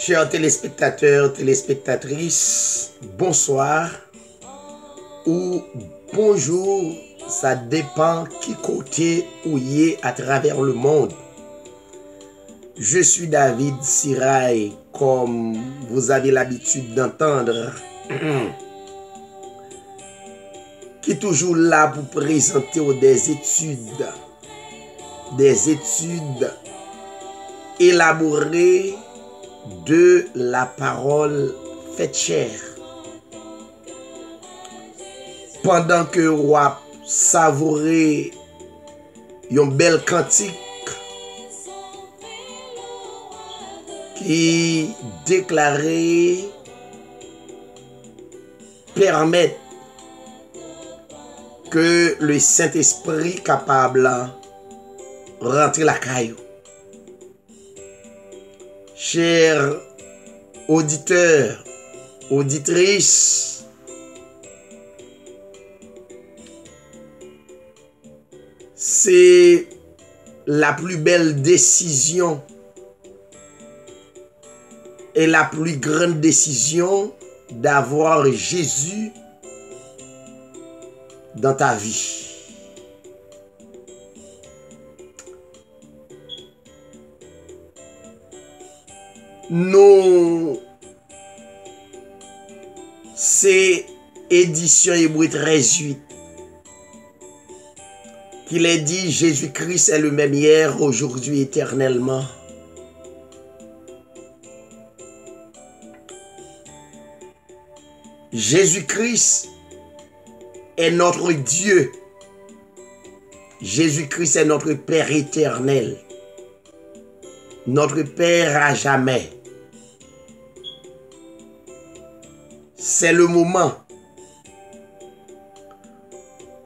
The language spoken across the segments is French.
Chers téléspectateurs, téléspectatrices, bonsoir ou bonjour, ça dépend qui côté où y est à travers le monde. Je suis David Sirail, comme vous avez l'habitude d'entendre, qui est toujours là pour présenter des études élaborées de la parole faite chair. Pendant que wap savourer yon bel cantique qui déclarait permettre que le Saint-Esprit capable rentrer la caillou. Chers auditeurs, auditrices, c'est la plus belle décision et la plus grande décision d'avoir Jésus dans ta vie. Nous, c'est édition Hébreu 13:8 qu'il est dit Jésus-Christ est le même hier, aujourd'hui, éternellement. Jésus-Christ est notre Dieu. Jésus-Christ est notre Père éternel. Notre Père à jamais. C'est le moment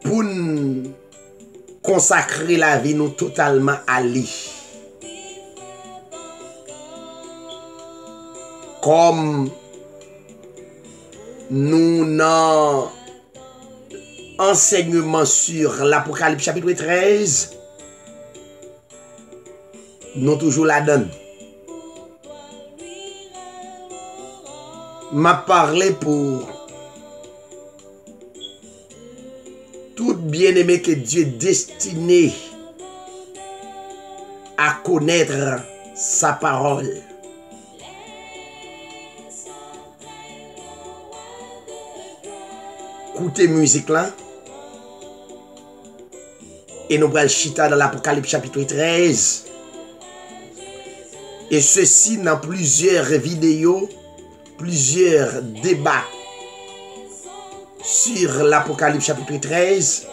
pour nous consacrer la vie nous totalement à lui. Comme nous n'en enseignement sur l'Apocalypse chapitre 13, nous toujours la donne. M'a parlé pour tout bien-aimé que Dieu est destiné à connaître sa parole. Écoutez musique là. Et nous allons chita dans l'Apocalypse chapitre 13. Et ceci dans plusieurs vidéos, plusieurs débats sur l'Apocalypse chapitre 13.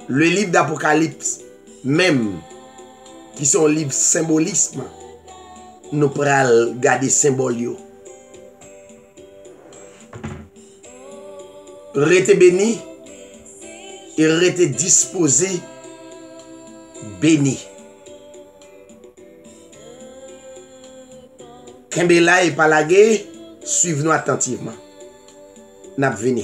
Le livre d'Apocalypse même, qui sont livres symbolisme, nous pourrons garder symbole. Restez béni et restez disposé béni. Kembela et Palagé, suivez-nous attentivement. N'a venu.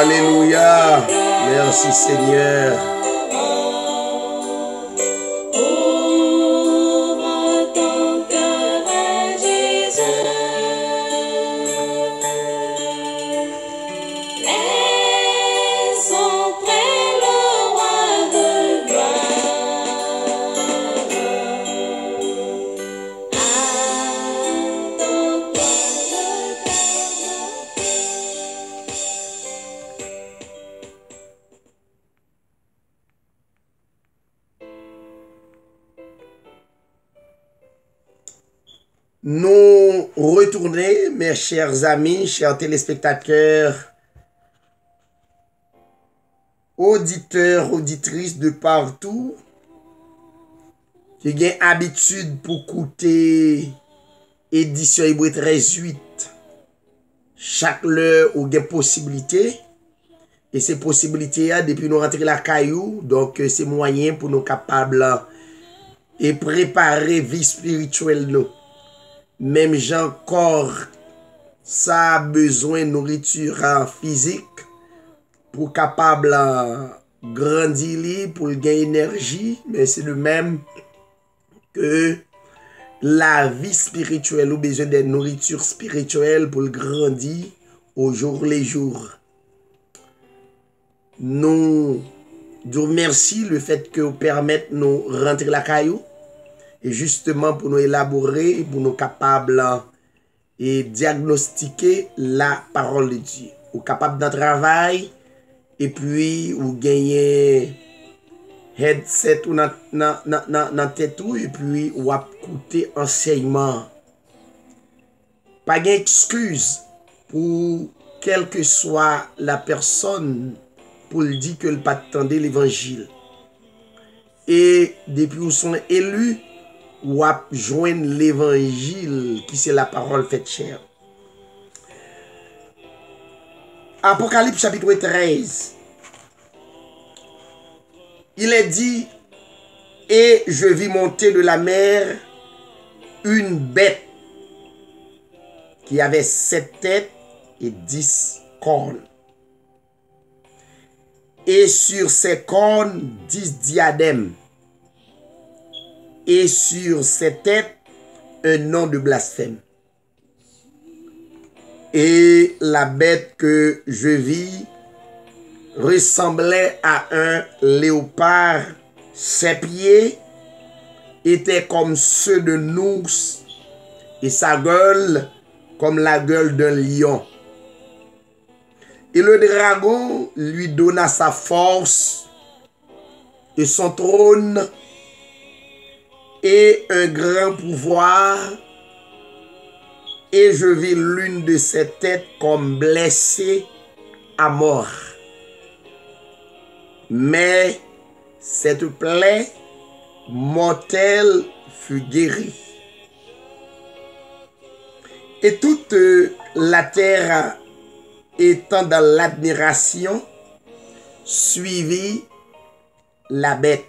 Alléluia. Merci Seigneur. nous retourner, mes chers amis, chers téléspectateurs, auditeurs, auditrices de partout, qui ont habitude pour écouter édition Hébreu 13:8 chaque heure ou des possibilités. Et ces possibilités, depuis nous rentrer la caillou, donc c'est moyen pour nous capables et préparer vie spirituelle nous. Même gens corps, ça a besoin de nourriture physique pour capable grandir, pour gagner énergie, mais c'est le même que la vie spirituelle ou besoin de nourriture spirituelle pour grandir au jour les jours. Nous remercions le fait que vous permettez de nous rentrer la caillou et justement pour nous élaborer, pour nous capables et diagnostiquer la parole de Dieu. Ou capable d'un travail et puis ou gagner headset ou dans tête et puis ou écouter enseignement. Pas d'excuse pour quelle que soit la personne pour le dire que le pas attendait l'évangile. Et depuis où sont élus, ou à joindre l'évangile qui c'est la parole faite chair. Apocalypse chapitre 13. Il est dit, et je vis monter de la mer une bête qui avait 7 têtes et 10 cornes. Et sur ses cornes 10 diadèmes. Et sur ses têtes un nom de blasphème. Et la bête que je vis ressemblait à un léopard. Ses pieds étaient comme ceux d'un ours et sa gueule comme la gueule d'un lion. Et le dragon lui donna sa force et son trône et un grand pouvoir. Et je vis l'une de ses têtes comme blessée à mort. Mais cette plaie mortelle fut guérie. Et toute la terre étant dans l'admiration, suivit la bête.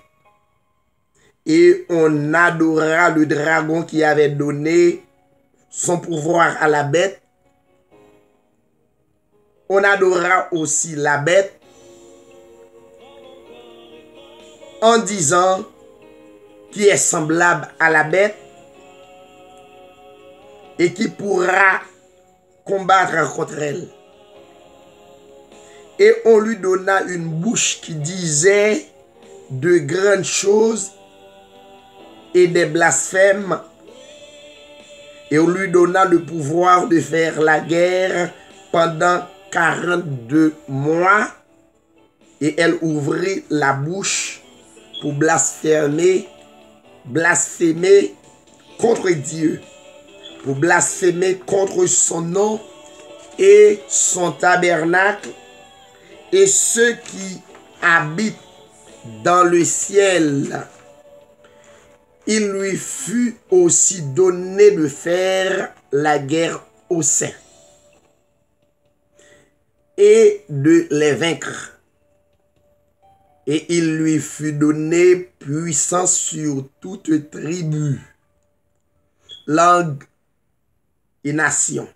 Et on adora le dragon qui avait donné son pouvoir à la bête. On adora aussi la bête en disant qui est semblable à la bête et qui pourra combattre contre elle. Et on lui donna une bouche qui disait de grandes choses et des blasphèmes. Et on lui donna le pouvoir de faire la guerre pendant 42 mois. Et elle ouvrit la bouche pour blasphémer contre Dieu, pour blasphémer contre son nom et son tabernacle. Et ceux qui habitent dans le ciel, il lui fut aussi donné de faire la guerre aux saints et de les vaincre. Et il lui fut donné puissance sur toute tribu, langue et nation.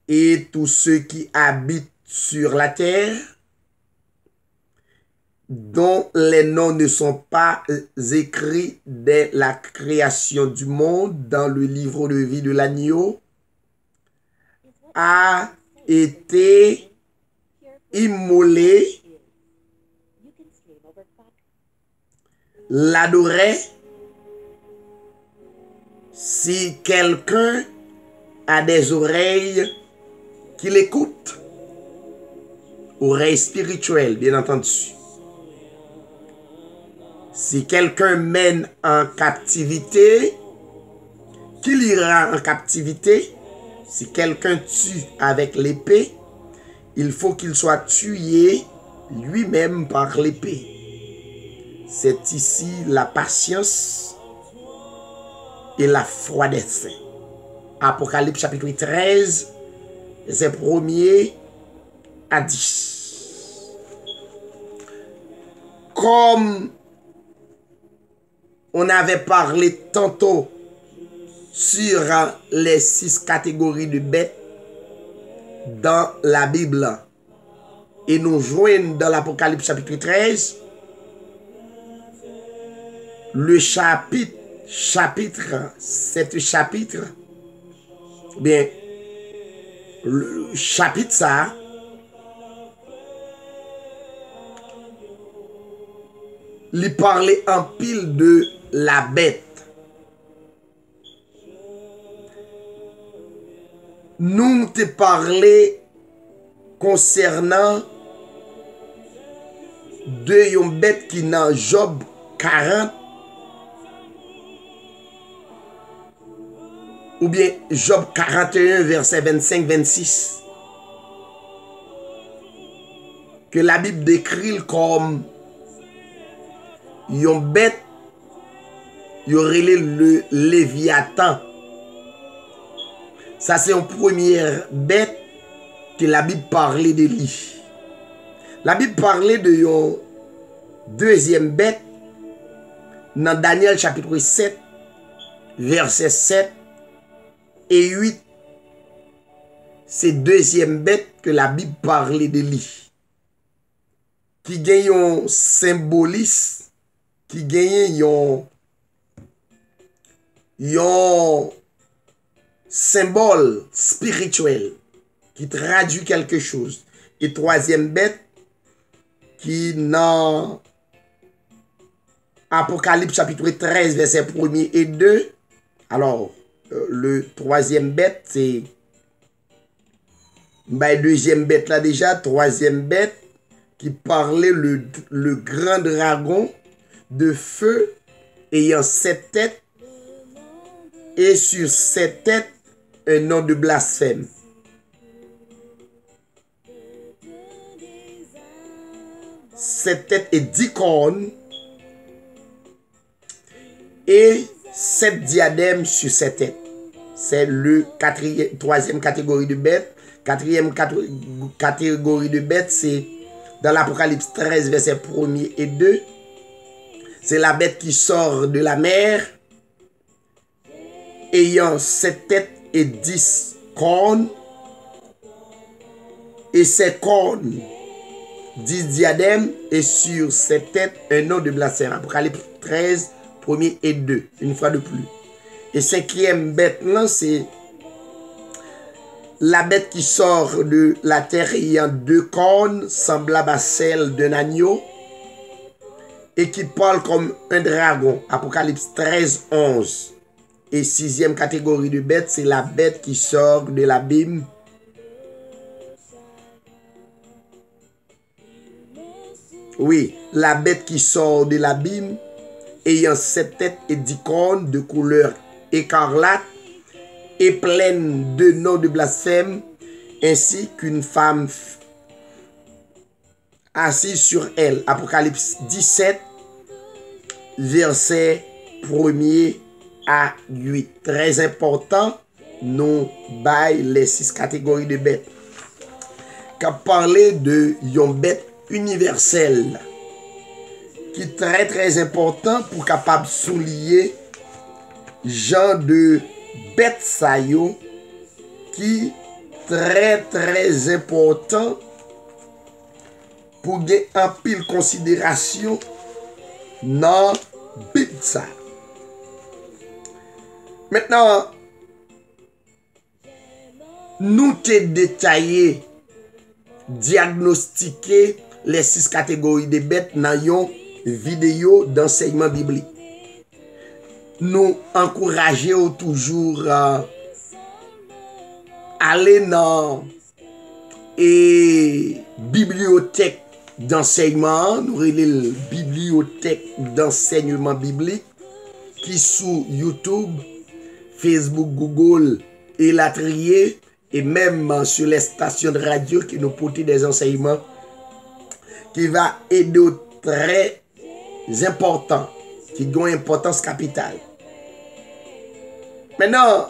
Et tous ceux qui habitent sur la terre, dont les noms ne sont pas écrits dès la création du monde dans le livre de vie de l'agneau, a été immolé, l'adorait. Si quelqu'un a des oreilles qui l'écoutent, oreilles spirituelles, bien entendu. Si quelqu'un mène en captivité, qu'il ira en captivité. Si quelqu'un tue avec l'épée, il faut qu'il soit tué lui-même par l'épée. C'est ici la patience et la foi des saints. Apocalypse chapitre 13, verset 1er à 10. Comme on avait parlé tantôt sur les 6 catégories de bêtes dans la Bible, et nous joignons dans l'Apocalypse chapitre 13, le chapitre, bien, le chapitre ça, il parlait en pile de la bête. Nous te parlé concernant de yon bête qui dans Job 40 ou bien Job 41 verset 25-26 que la Bible décrit comme yon bête y aurait le Léviathan. Ça c'est une première bête que la Bible parlait de lui. La Bible parlait de yon deuxième bête dans Daniel chapitre 7 verset 7 et 8. C'est deuxième bête que la Bible parlait de lui. Qui gagne un symbolisme, qui gagne un symbole spirituel qui traduit quelque chose. Et troisième bête qui dans Apocalypse chapitre 13 verset 1er et 2. Alors le troisième bête c'est deuxième bête là déjà, troisième bête qui parlait le grand dragon de feu ayant 7 têtes et sur 7 têtes un nom de blasphème. Cette tête est 10 cornes et 7 diadèmes sur 7 têtes. C'est le troisième catégorie de bêtes. Quatrième catégorie de bêtes, c'est dans l'Apocalypse 13, verset 1er et 2. C'est la bête qui sort de la mer, ayant 7 têtes et 10 cornes. Et ces cornes, 10 diadèmes, et sur 7 têtes, un nom de blasphème. Apocalypse 13, 1er et 2. Une fois de plus. Et cinquième bête, là, c'est la bête qui sort de la terre ayant 2 cornes, semblables à celles d'un agneau, et qui parle comme un dragon. Apocalypse 13, 11. Et sixième catégorie de bête, c'est la bête qui sort de l'abîme. Oui, la bête qui sort de l'abîme, ayant 7 têtes et 10 cornes de couleur écarlate, et pleine de noms de blasphème, ainsi qu'une femme assise sur elle. Apocalypse 17, verset 1er à 8. Très important, nous bail les 6 catégories de bêtes. Qu'a parlé de yon bête universelle, qui est très très important pour capable souligner genre de bête sa yo qui très très important pour gagner un pile considération dans Bible ça. Maintenant, nous te détaillé, diagnostiqué les 6 catégories de bêtes dans une vidéo d'enseignement biblique. Nous encourageons toujours à aller dans et bibliothèque d'enseignement, nous relève bibliothèque d'enseignement biblique qui sous YouTube, Facebook, Google et la trier, et même sur les stations de radio qui nous portent des enseignements qui va aider très important, qui ont une importance capitale. Maintenant,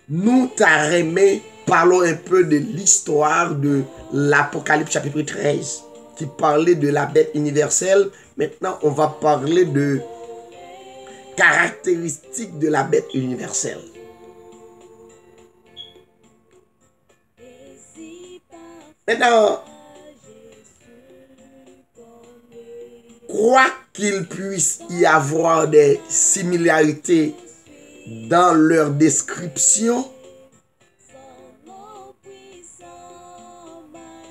nous t'arrêtons, parlons un peu de l'histoire de l'Apocalypse chapitre 13, qui parlait de la bête universelle. Maintenant, on va parler de caractéristiques de la bête universelle. Maintenant, quoi qu'il puisse y avoir des similarités dans leur description,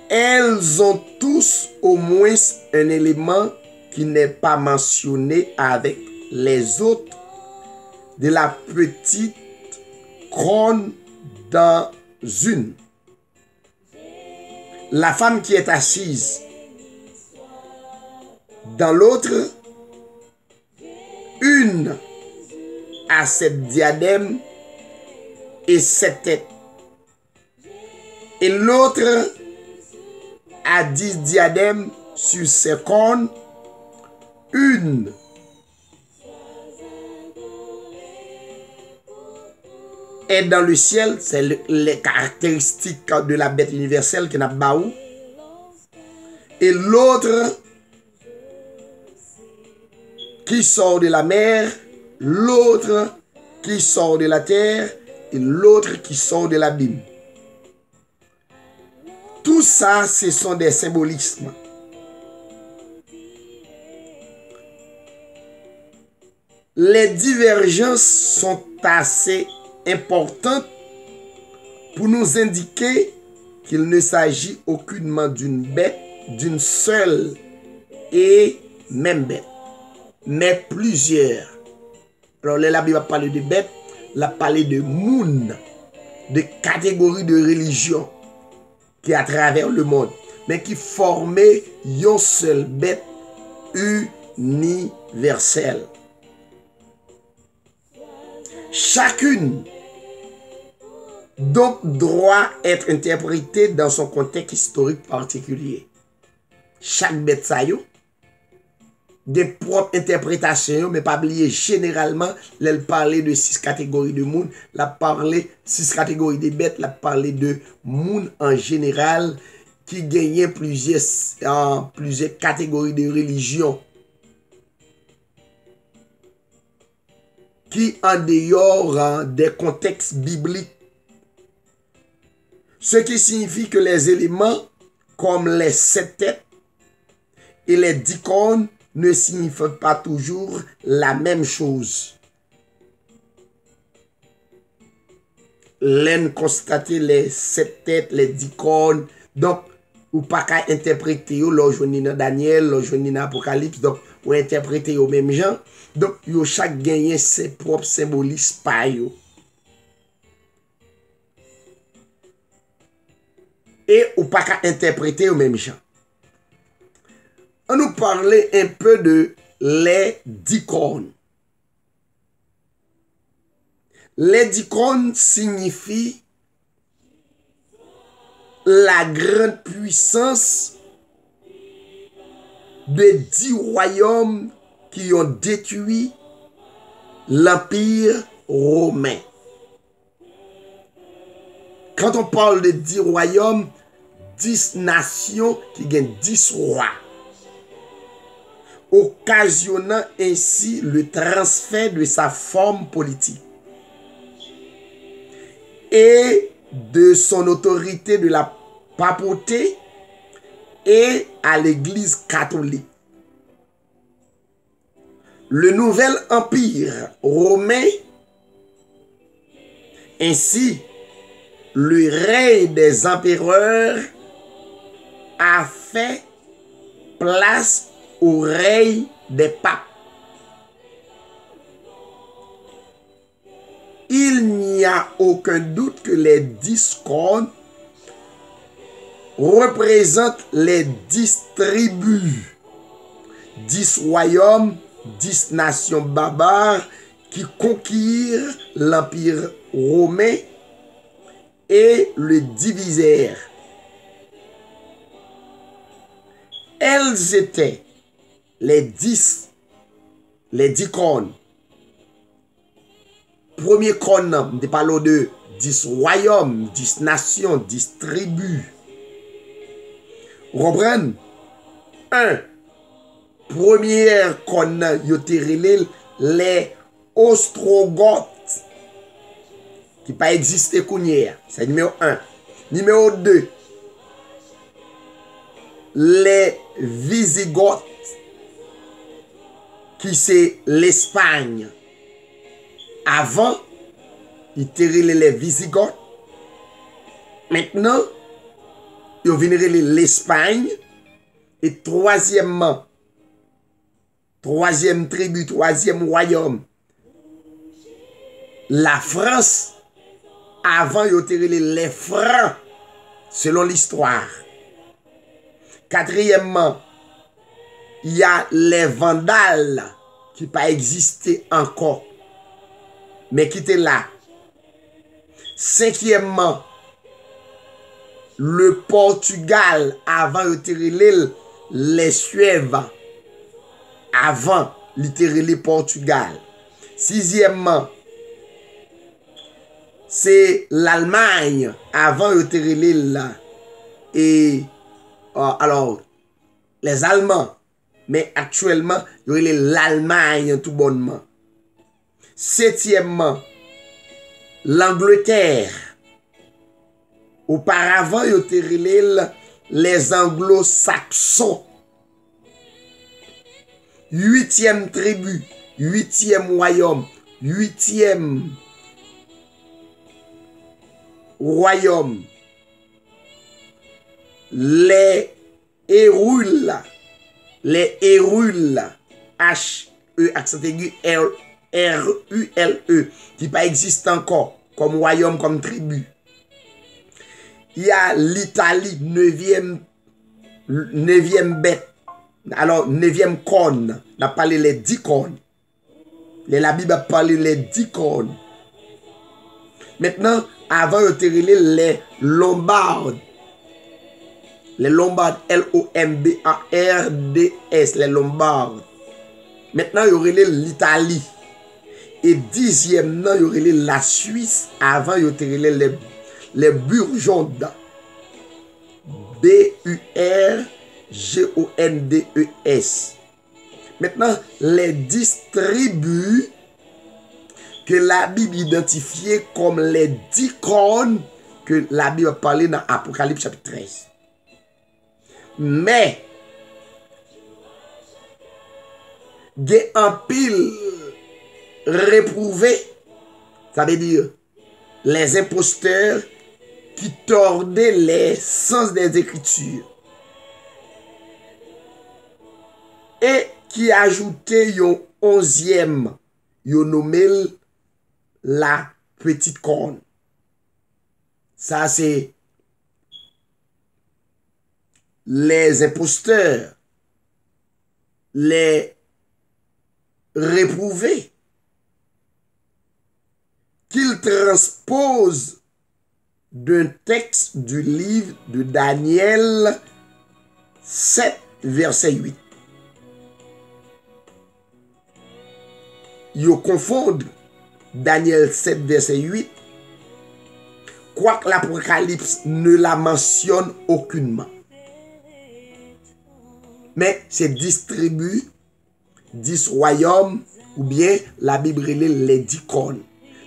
elles ont tous au moins un élément qui n'est pas mentionné avec les autres de la petite couronne dans une. La femme qui est assise dans l'autre, une a 7 diadèmes et 7 têtes. Et l'autre a 10 diadèmes sur ses cornes. Une est dans le ciel, c'est les caractéristiques de la bête universelle qui n'a pas où. Et l'autre qui sort de la mer, l'autre qui sort de la terre et l'autre qui sort de l'abîme. Tout ça, ce sont des symbolismes. Les divergences sont assez importantes pour nous indiquer qu'il ne s'agit aucunement d'une bête, d'une seule et même bête, mais plusieurs. Alors là, la Bible a parlé de bêtes, elle a parlé de moun, de catégories de religion qui à travers le monde, mais qui formaient une seule bête universelle. Chacune donc doit être interprétée dans son contexte historique particulier. Chaque bête ça yo des propres interprétations, mais pas oublier généralement, elle parlait de 6 catégories de monde, elle parlait 6 catégories de bêtes, elle parlait de monde en général qui gagnait plusieurs catégories de religion qui en dehors des contextes bibliques. Ce qui signifie que les éléments comme les 7 têtes et les 10 cornes ne signifient pas toujours la même chose. L'en constater les 7 têtes, les 10 cornes, donc ou pas qu'à interpréter l'ojoni dans Daniel, l'ojoni dans Apocalypse, donc ou interpréter au même genre. Donc yo chaque gagné ses propres symbolismes par yo. Et ou pas qu'à interpréter au même genre. On nous parlait un peu de les 10 cornes. Les 10 cornes signifient la grande puissance de 10 royaumes qui ont détruit l'Empire romain. Quand on parle de 10 royaumes, 10 nations qui gagnent 10 rois, occasionnant ainsi le transfert de sa forme politique et de son autorité de la papauté et à l'Église catholique. Le nouvel empire romain, ainsi le règne des empereurs, a fait place au règne des papes. Il n'y a aucun doute que les 10 cornes représentent les 10 tribus, 10 royaumes, 10 nations barbares qui conquirent l'Empire romain et le divisèrent. Elles étaient les 10 crônes. Premier crône, on parle de 10 royaumes, 10 nations, 10 tribus. Vous comprenez? Première crône, les Ostrogoths, qui pas existé hier. C'est numéro 1. Numéro 2, les Visigoths, qui c'est l'Espagne. Avant, ils étaient les Visigoths. Maintenant, ils viennent l'Espagne. Et troisièmement, troisième tribu, troisième royaume, la France. Avant, ils étaient les Francs, selon l'histoire. Quatrièmement, il y a les Vandales qui n'ont pas existé encore, mais qui étaient là. Cinquièmement, le Portugal, avant les Suèves, avant le Portugal. Sixièmement, c'est l'Allemagne, avant et alors les Allemands, mais actuellement, il y a l'Allemagne tout bonnement. Septièmement, l'Angleterre. Auparavant, il y a les Anglo-Saxons. Huitième tribu, huitième royaume, huitième royaume. Les Hérules, H-E, accent aigu, R-U-L-E, qui pas existe encore comme royaume, comme tribu. Il y a l'Italie, 9e bête. Alors, 9e corne, on a parlé les 10 cornes. La Bible a parlé les 10 cornes. Maintenant, avant, on a les Lombards. Les Lombards, L-O-M-B-A-R-D-S, les Lombards. Maintenant, il y aurait l'Italie. Et 10e, il y aurait la Suisse. Avant, il y aurait les Burgondes. B-U-R-G-O-N-D-E-S. Maintenant, les 10 tribus que la Bible identifiait comme les 10 cornes que la Bible a parlé dans Apocalypse chapitre 13. Mais, il y a un pile réprouvé, ça veut dire les imposteurs qui tordaient les sens des Écritures et qui ajoutaient un 11e, ils nommé la petite corne. Ça, c'est les imposteurs, les réprouvés, qu'ils transposent d'un texte du livre de Daniel 7, verset 8. Ils confondent Daniel 7, verset 8, quoique l'Apocalypse ne la mentionne aucunement. Mais c'est 10 tribus, 10 royaumes, ou bien la Bible les 10 cornes.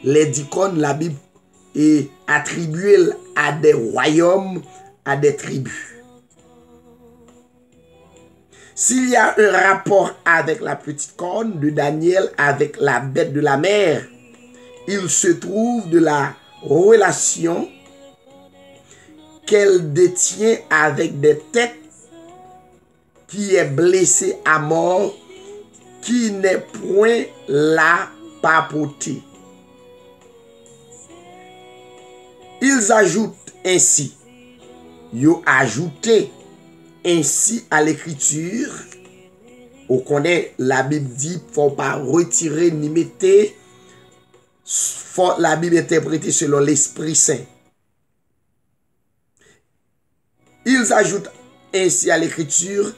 Les 10 cornes, la Bible est attribuée à des royaumes, à des tribus. S'il y a un rapport avec la petite corne de Daniel, avec la bête de la mer, il se trouve de la relation qu'elle détient avec des têtes qui est blessé à mort, qui n'est point la papauté. Ils ajoutent ainsi, ils ont ajouté ainsi à l'écriture, on connaît la Bible dit, il ne faut pas retirer ni mettre la Bible interprétée selon l'Esprit Saint. Ils ajoutent ainsi à l'écriture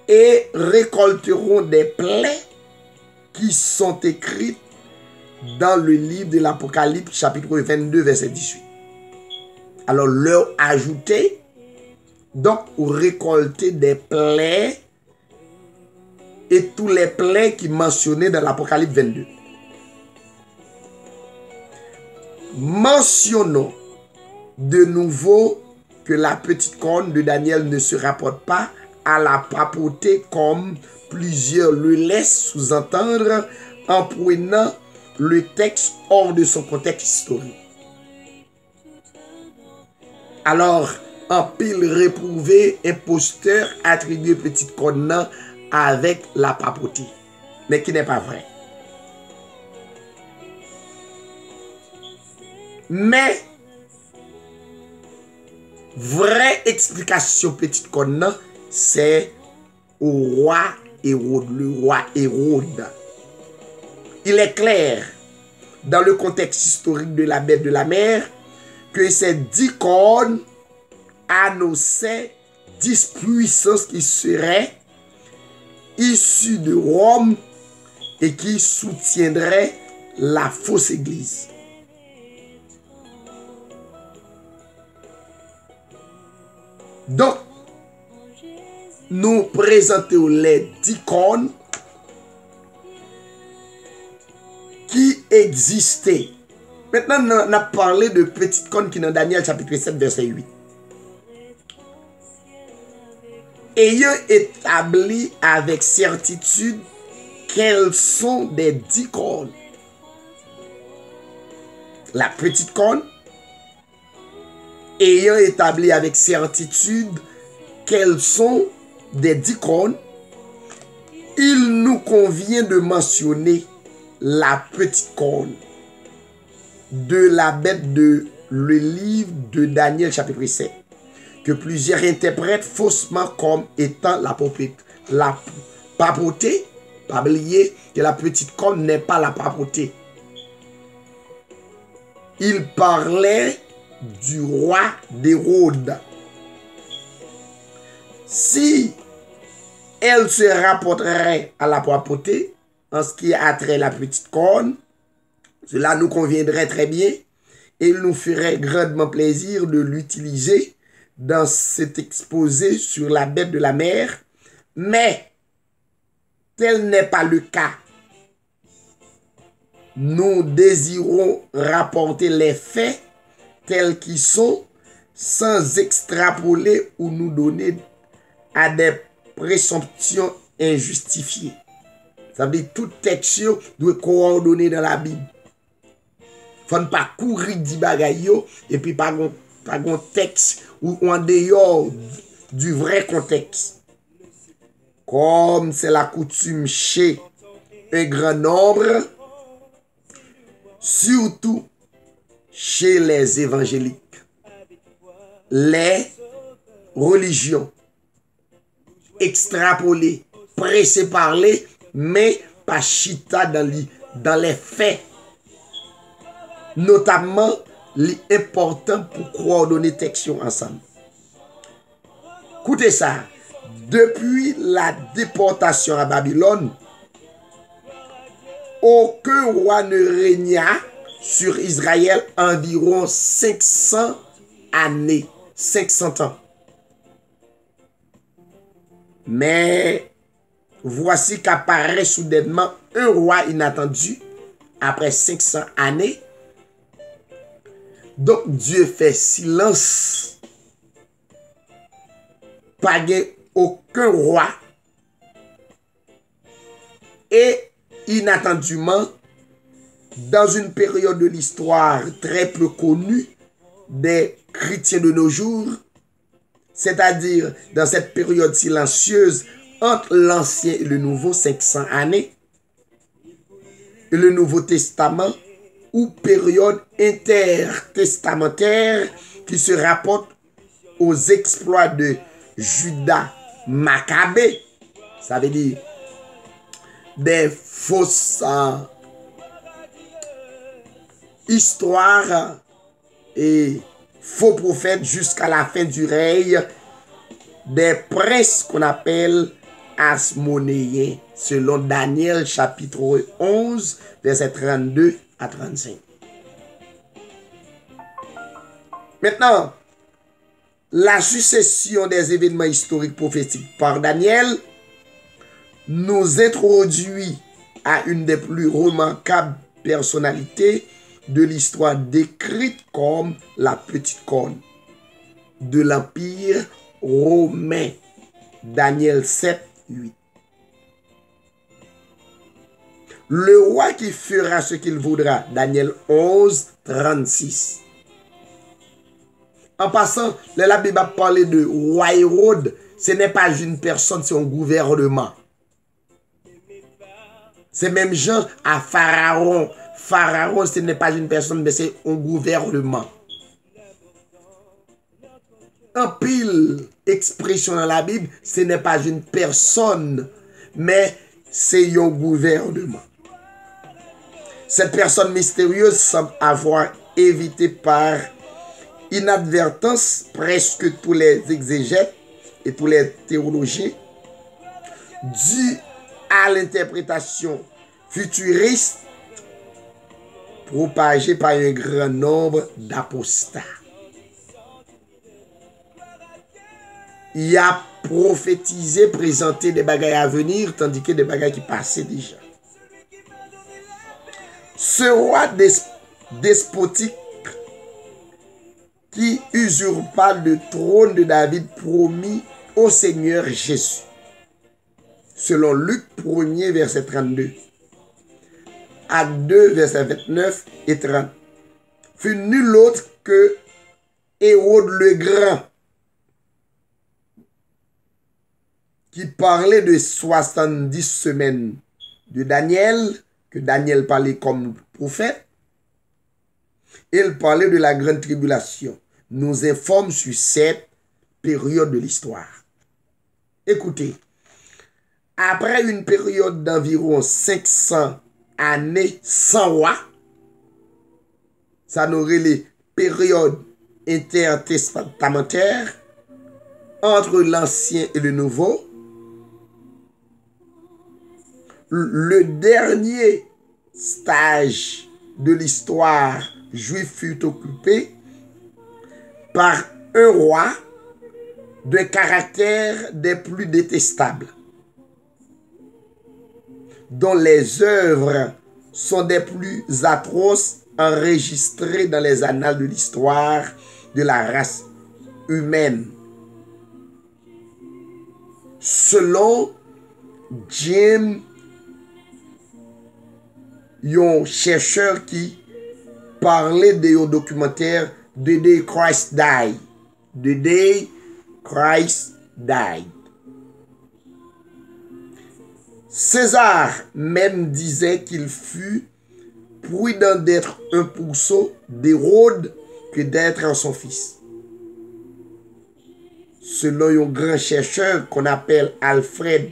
et récolteront des plaies qui sont écrites dans le livre de l'Apocalypse, chapitre 22, verset 18. Alors, leur ajouter, donc, ou récolter des plaies et tous les plaies qui mentionnaient dans l'Apocalypse 22. Mentionnons de nouveau que la petite corne de Daniel ne se rapporte pas à la papauté comme plusieurs le laissent sous-entendre en prenant le texte hors de son contexte historique. Alors, en pile réprouvé, imposteur attribue petite corne avec la papauté, mais qui n'est pas vrai. Mais vraie explication petite corne, c'est au roi Hérode, le roi Hérode. Il est clair, dans le contexte historique de la bête de la mer, que ces 10 cornes annonçaient 10 puissances qui seraient issues de Rome et qui soutiendraient la fausse église. Donc, nous présentons les 10 cornes qui existaient. Maintenant, on a parlé de petites cornes qui sont dans Daniel chapitre 7, verset 8. Ayant établi avec certitude quelles sont des 10 cornes. La petite corne, ayant établi avec certitude quelles sont des 10 cornes, il nous convient de mentionner la petite corne de la bête de le livre de Daniel chapitre 7, que plusieurs interprètent faussement comme étant la papauté. Pas oublier que la petite corne n'est pas la papauté. Il parlait du roi d'Hérode. Si elle se rapporterait à la papauté, en ce qui a trait la petite corne, cela nous conviendrait très bien et il nous ferait grandement plaisir de l'utiliser dans cet exposé sur la bête de la mer. Mais tel n'est pas le cas. Nous désirons rapporter les faits tels qu'ils sont sans extrapoler ou nous donner à des présomptions injustifiées. Ça veut dire tout texte doit coordonner dans la Bible. Faut ne pas courir di bagay yo et puis pas un texte ou en dehors du vrai contexte. Comme c'est la coutume chez un grand nombre, surtout chez les évangéliques, les religions extrapolées, pressées parler, mais pas chita dans les faits. Notamment, l'important pour coordonner texte ensemble. Écoutez ça. Depuis la déportation à Babylone, aucun roi ne régna sur Israël environ 500 années, 500 ans. Mais voici qu'apparaît soudainement un roi inattendu après 500 années. Donc Dieu fait silence. Pas aucun roi. Et inattendument, dans une période de l'histoire très peu connue des chrétiens de nos jours, c'est-à-dire dans cette période silencieuse entre l'Ancien et le Nouveau, 500 années, et le Nouveau Testament, ou période intertestamentaire qui se rapporte aux exploits de Judas Maccabée, ça veut dire des fausses histoire et faux prophètes jusqu'à la fin du règne des princes qu'on appelle Asmonéens, selon Daniel chapitre 11, versets 32 à 35. Maintenant, la succession des événements historiques prophétiques par Daniel nous introduit à une des plus remarquables personnalités de l'histoire décrite comme la petite corne de l'Empire romain. Daniel 7, 8. Le roi qui fera ce qu'il voudra. Daniel 11, 36. En passant, la Bible a parlé de roi Hérode. Ce n'est pas une personne, c'est un gouvernement. C'est même genre à Pharaon. Pharaon, ce n'est pas une personne, mais c'est un gouvernement. En pile expression dans la Bible, ce n'est pas une personne, mais c'est un gouvernement. Cette personne mystérieuse semble avoir évité par inadvertance presque tous les exégètes et tous les théologiens dû à l'interprétation futuriste propagée par un grand nombre d'apostats. Il a prophétisé, présenté des bagailles à venir, tandis que des bagailles qui passaient déjà. Ce roi despotique qui usurpa le trône de David promis au Seigneur Jésus. Selon Luc 1er, verset 32. Acte 2, verset 29 et 30. Fut nul autre que Hérode le Grand, qui parlait de 70 semaines de Daniel, que Daniel parlait comme prophète. Il parlait de la grande tribulation. Nous informe sur cette période de l'histoire. Écoutez, après une période d'environ 500 années sans roi, ça n'aurait les périodes intertestamentaires entre l'ancien et le nouveau. Le dernier stage de l'histoire juive fut occupé par un roi de caractère des plus détestables, dont les œuvres sont des plus atroces enregistrées dans les annales de l'histoire de la race humaine. Selon Jim, un chercheur qui parlait de documentaire The Day Christ Died. The Day Christ Died. César même disait qu'il fut prudent d'être un pourceau d'Hérode que d'être son fils. Selon un grand chercheur qu'on appelle Alfred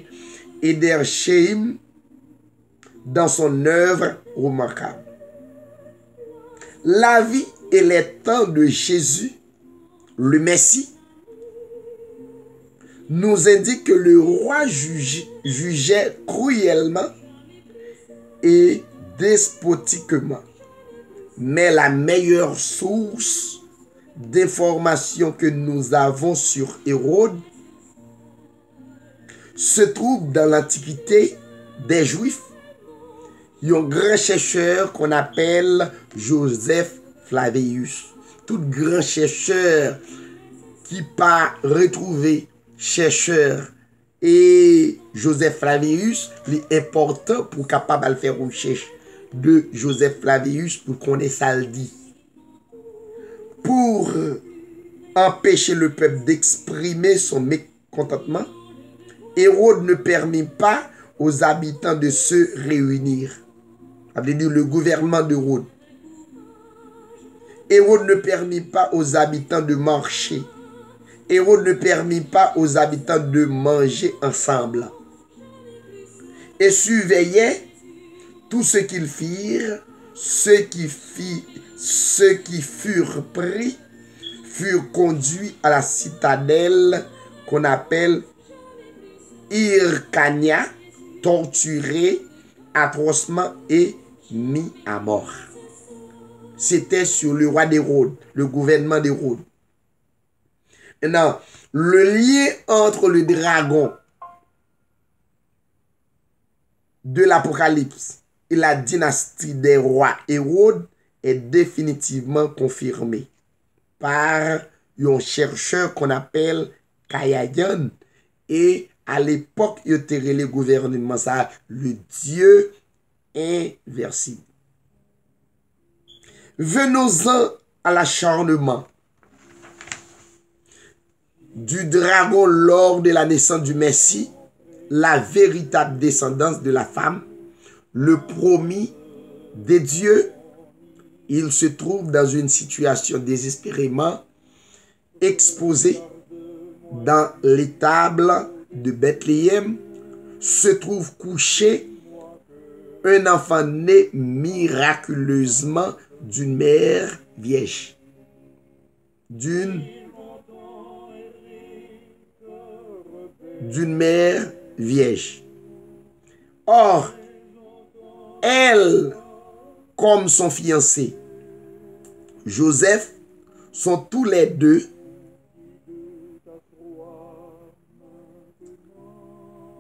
Edersheim, dans son œuvre remarquable. La vie et les temps de Jésus, le Messie, nous indiquent que le roi jugeait cruellement et despotiquement. Mais la meilleure source d'information que nous avons sur Hérode se trouve dans l'Antiquité des Juifs. Il y a un grand chercheur qu'on appelle Joseph Flavius. Tout grand chercheur qui pas retrouvé chercheur et Joseph Flavius, est important pour capable de faire une recherche de Joseph Flavius pour qu'on ait ça le dit. Pour empêcher le peuple d'exprimer son mécontentement, Hérode ne permit pas aux habitants de se réunir. Ça veut dire le gouvernement d'Hérode. Hérode ne permit pas aux habitants de marcher. Hérode ne permit pas aux habitants de manger ensemble. Et surveillait tout ce qu'ils firent, ce qui fit Ceux qui furent pris furent conduits à la citadelle qu'on appelle Hyrcania, torturés atrocement et mis à mort. C'était sur le roi d'Hérode, le gouvernement d'Hérode. Maintenant, le lien entre le dragon de l'Apocalypse et la dynastie des rois Hérode est définitivement confirmé par un chercheur qu'on appelle Kayayan. Et à l'époque, il était le gouvernement, ça, le Dieu inversible. Venons-en à l'acharnement du dragon lors de la naissance du Messie, la véritable descendance de la femme, le promis de Dieu. Il se trouve dans une situation désespérément exposée dans l'étable de Bethléem. Se trouve couché un enfant né miraculeusement d'une mère vierge. D'une mère vierge. Or, elle, comme son fiancé, Joseph, sont tous les deux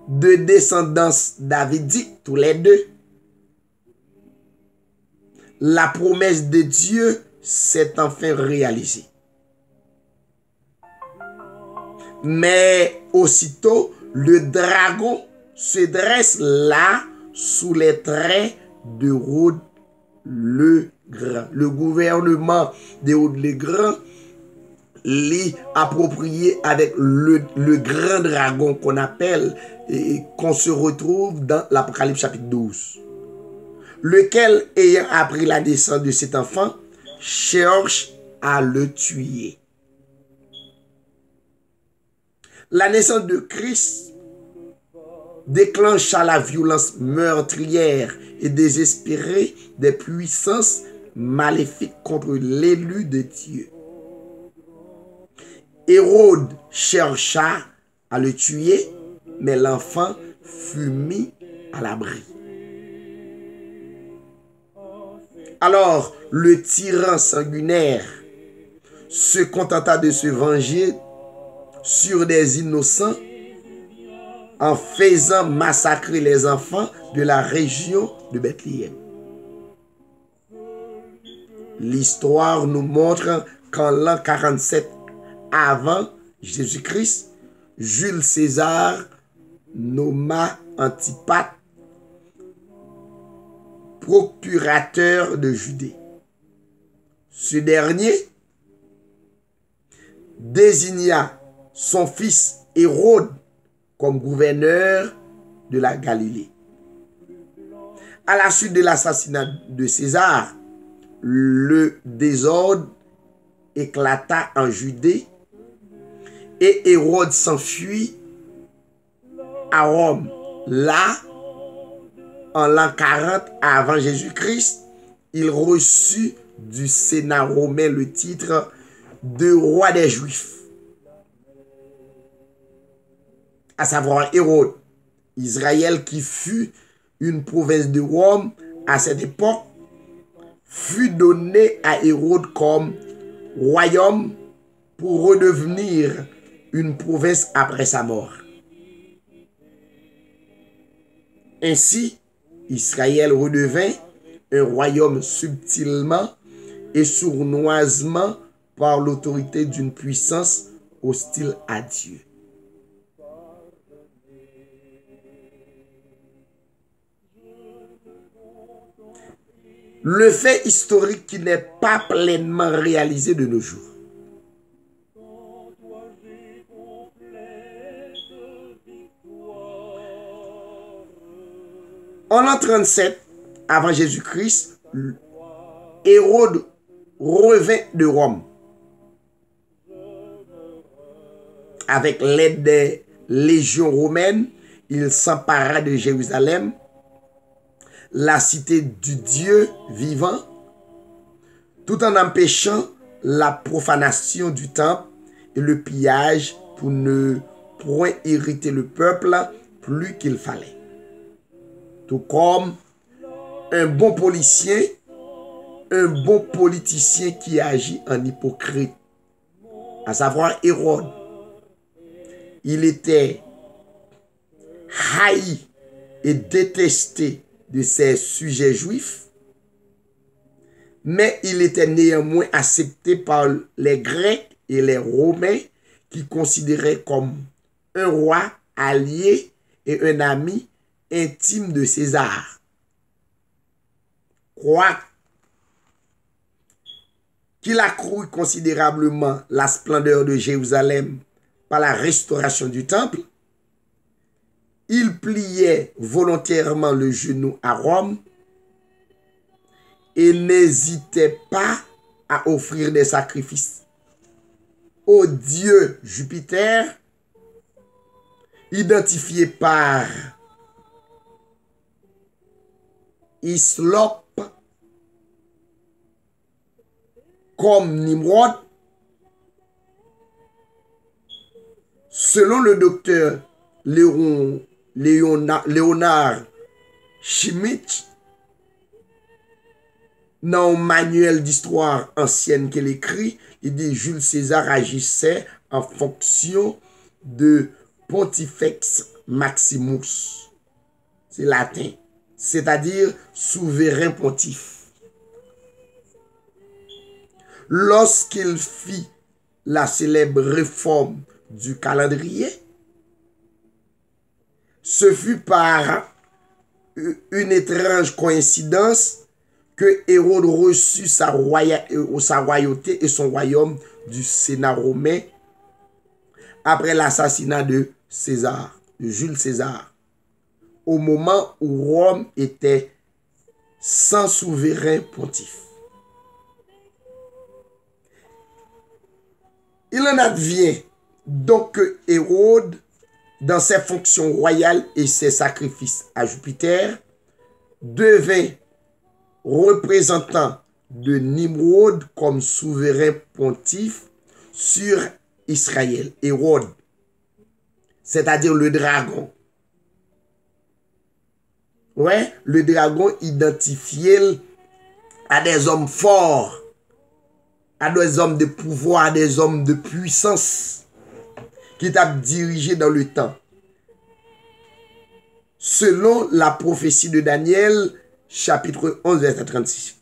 de descendance davidique, tous les deux. La promesse de Dieu s'est enfin réalisée. Mais aussitôt, le dragon se dresse là sous les traits d'Hérode le Grand. Le gouvernement d'Hérode le Grand l'est approprié avec le grand dragon qu'on appelle et qu'on se retrouve dans l'Apocalypse chapitre 12. Lequel, ayant appris la naissance de cet enfant, cherche à le tuer. La naissance de Christ déclencha la violence meurtrière et désespérée des puissances maléfiques contre l'élu de Dieu. Hérode chercha à le tuer, mais l'enfant fut mis à l'abri. Alors, le tyran sanguinaire se contenta de se venger sur des innocents en faisant massacrer les enfants de la région de Bethléem. L'histoire nous montre qu'en l'an 47 avant Jésus-Christ, Jules César nomma Antipatre procurateur de Judée. Ce dernier désigna son fils Hérode comme gouverneur de la Galilée. À la suite de l'assassinat de César, le désordre éclata en Judée et Hérode s'enfuit à Rome. Là, en l'an 40 avant Jésus-Christ, il reçut du Sénat romain le titre de roi des Juifs, à savoir Hérode. Israël, qui fut une province de Rome à cette époque, fut donné à Hérode comme royaume pour redevenir une province après sa mort. Ainsi, Israël redevint un royaume subtilement et sournoisement par l'autorité d'une puissance hostile à Dieu. Le fait historique qui n'est pas pleinement réalisé de nos jours. En l'an 37 avant Jésus-Christ, Hérode revint de Rome avec l'aide des légions romaines. Il s'empara de Jérusalem, la cité du Dieu vivant. tout en empêchant la profanation du temple et le pillage pour ne point irriter le peuple plus qu'il fallait. Tout comme un bon policier, un bon politicien qui agit en hypocrite, à savoir Hérode. Il était haï et détesté de ses sujets juifs, mais il était néanmoins accepté par les Grecs et les Romains qui considéraient comme un roi allié et un ami intime de César. Croit qu'il accrut considérablement la splendeur de Jérusalem par la restauration du temple, il pliait volontairement le genou à Rome et n'hésitait pas à offrir des sacrifices au dieu Jupiter, identifié par Hyslop comme Nimrod. Selon le docteur Léonard Schmitt, dans un manuel d'histoire ancienne qu'il écrit, il dit Jules César agissait en fonction de Pontifex Maximus. C'est latin, c'est-à-dire souverain pontife. Lorsqu'il fit la célèbre réforme du calendrier, ce fut par une étrange coïncidence que Hérode reçut sa royauté et son royaume du Sénat romain après l'assassinat de César, de Jules César, au moment où Rome était sans souverain pontife. Il en advient donc que Hérode, dans ses fonctions royales et ses sacrifices à Jupiter, devint représentant de Nimrod comme souverain pontife sur Israël. Hérode, c'est-à-dire le dragon. Ouais, le dragon identifié à des hommes forts, à des hommes de pouvoir, à des hommes de puissance qui t'a dirigé dans le temps. Selon la prophétie de Daniel, chapitre 11, verset 36.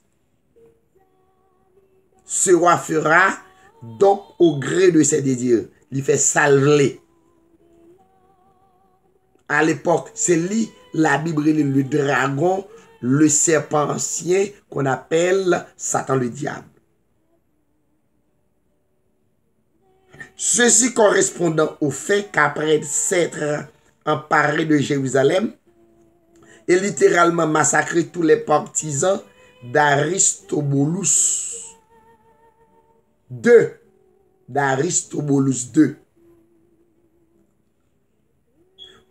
Ce roi fera donc au gré de ses désirs. Il fait salver. À l'époque, c'est lui, la Bible, le dragon, le serpent ancien qu'on appelle Satan le diable. Ceci correspondant au fait qu'après s'être emparé de Jérusalem et littéralement massacré tous les partisans d'Aristobulus II,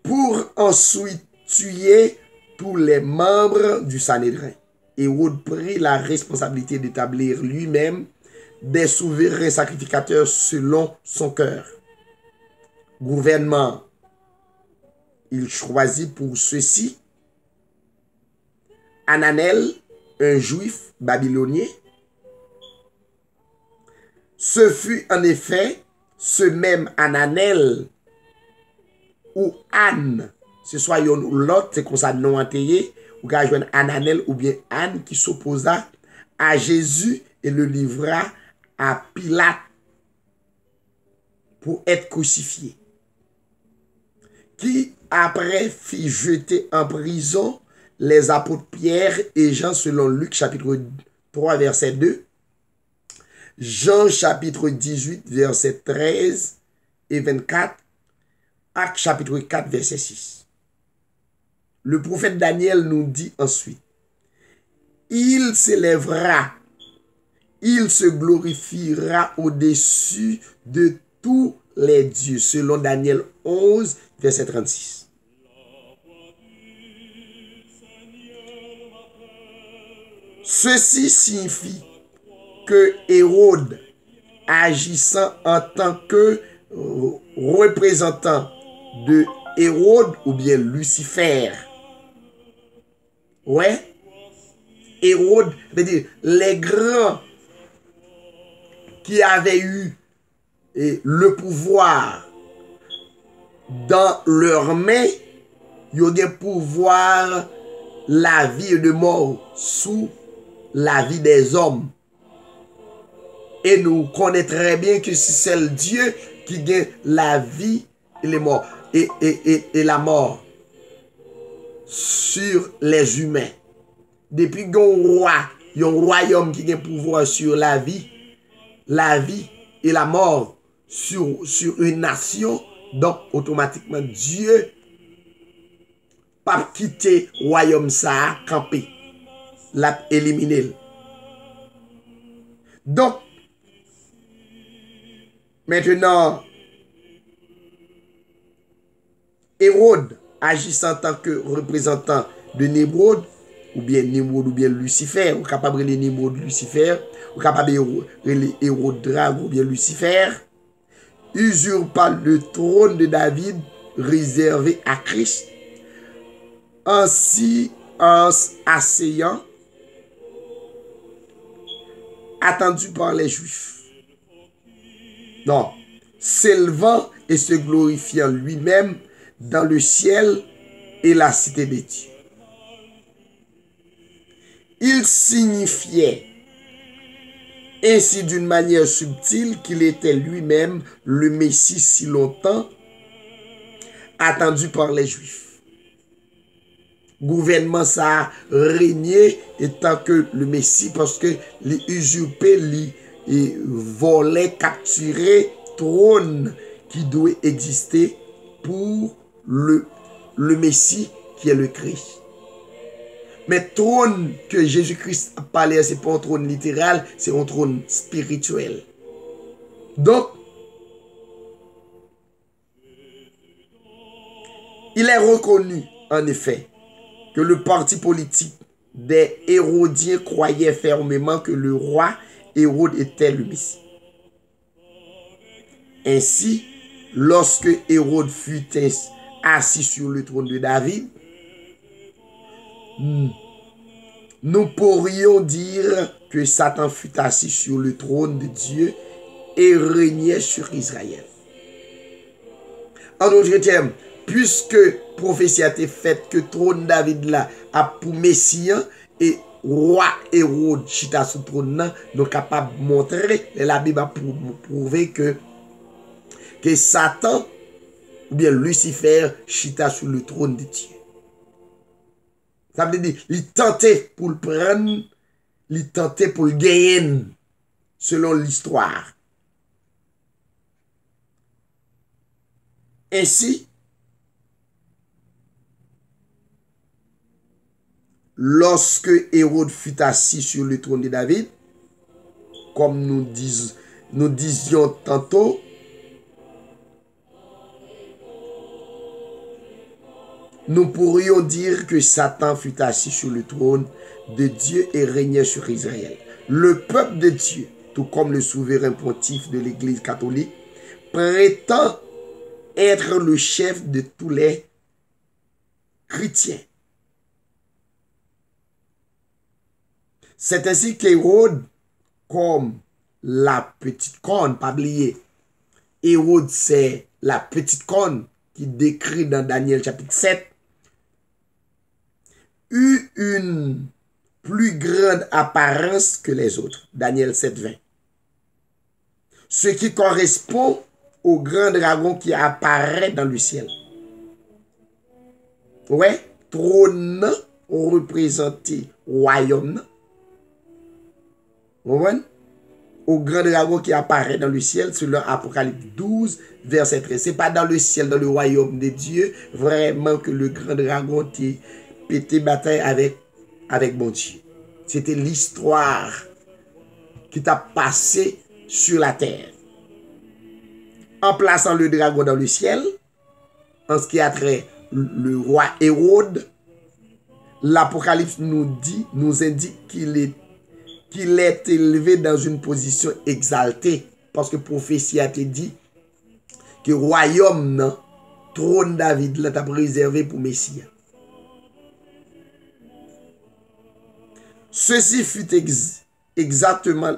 pour ensuite tuer tous les membres du Sanhédrin. Hérode prit la responsabilité d'établir lui-même des souverains sacrificateurs selon son cœur. Gouvernement, il choisit pour ceci Ananel, un juif babylonien. Ce fut en effet ce même Ananel ou Anne, ce soit yon ou l'autre, c'est comme ça non antérieur, ou quand je Ananel ou bien Anne qui s'opposa à Jésus et le livra à Pilate pour être crucifié, qui après fit jeter en prison les apôtres Pierre et Jean selon Luc chapitre 3 verset 2, Jean chapitre 18 verset 13 et 24, Actes chapitre 4 verset 6. Le prophète Daniel nous dit ensuite, il s'élèvera, il se glorifiera au-dessus de tous les dieux, selon Daniel 11, verset 36. Ceci signifie que Hérode, agissant en tant que représentant de Hérode ou bien Lucifer. Ouais. Hérode, veut dire les grands qui avaient eu le pouvoir dans leurs mains, ils ont le pouvoir la vie et de mort sous la vie des hommes. Et nous connaissons très bien que c'est le Dieu qui gagne la vie et les morts et la mort sur les humains. Depuis qu'il y a un royaume qui a pouvoir sur la vie et la mort sur une nation, donc automatiquement Dieu pas quitter le royaume ça camper, l'a éliminé. Donc maintenant Hérode agissant en tant que représentant de Nimrod ou bien Lucifer, ou capable de Nimrod Lucifer, ou capable de Hérode Dragon ou bien Lucifer, usurpa le trône de David réservé à Christ, ainsi en asseyant, attendu par les Juifs. Non, s'élevant et se glorifiant lui-même dans le ciel et la cité des dieux. Il signifiait ainsi d'une manière subtile qu'il était lui-même le Messie si longtemps attendu par les Juifs. Gouvernement ça a régné étant que le Messie parce que les usurpés, les volés, capturés, trône qui doit exister pour le Messie qui est le Christ. Mais trône que Jésus-Christ a parlé, ce n'est pas un trône littéral, c'est un trône spirituel. Donc, il est reconnu, en effet, que le parti politique des Hérodiens croyait fermement que le roi Hérode était le Messie. Ainsi, lorsque Hérode fut assis sur le trône de David, nous pourrions dire que Satan fut assis sur le trône de Dieu et régnait sur Israël. En d'autres termes, puisque prophétie a été faite que trône David là a pour Messie et roi Hérode chita sur le trône, nous sommes capables de montrer, et la Bible a prouvé que Satan ou bien Lucifer chita sur le trône de Dieu. Ça veut dire, il tentait pour le prendre, il tentait pour le gagner, selon l'histoire. Ainsi, lorsque Hérode fut assis sur le trône de David, comme nous disions tantôt, nous pourrions dire que Satan fut assis sur le trône de Dieu et régnait sur Israël. Le peuple de Dieu, tout comme le souverain pontife de l'Église catholique, prétend être le chef de tous les chrétiens. C'est ainsi qu'Hérode, comme la petite corne, pas oublier, Hérode c'est la petite corne qui décrit dans Daniel chapitre 7, eut une plus grande apparence que les autres. Daniel 7, 20. Ce qui correspond au grand dragon qui apparaît dans le ciel. Ouais, trône représenté royaume. Vous voyez? Au grand dragon qui apparaît dans le ciel, selon Apocalypse 12, verset 13. Ce n'est pas dans le ciel, dans le royaume de Dieu, vraiment que le grand dragon qui pété bataille avec mon Dieu. C'était l'histoire qui t'a passé sur la terre. En plaçant le dragon dans le ciel, en ce qui a trait le roi Hérode, l'Apocalypse nous indique qu'il qu'il est élevé dans une position exaltée. Parce que prophétie a été dit que royaume, non, trône David, là, t'a réservé pour Messie. Ceci fut exactement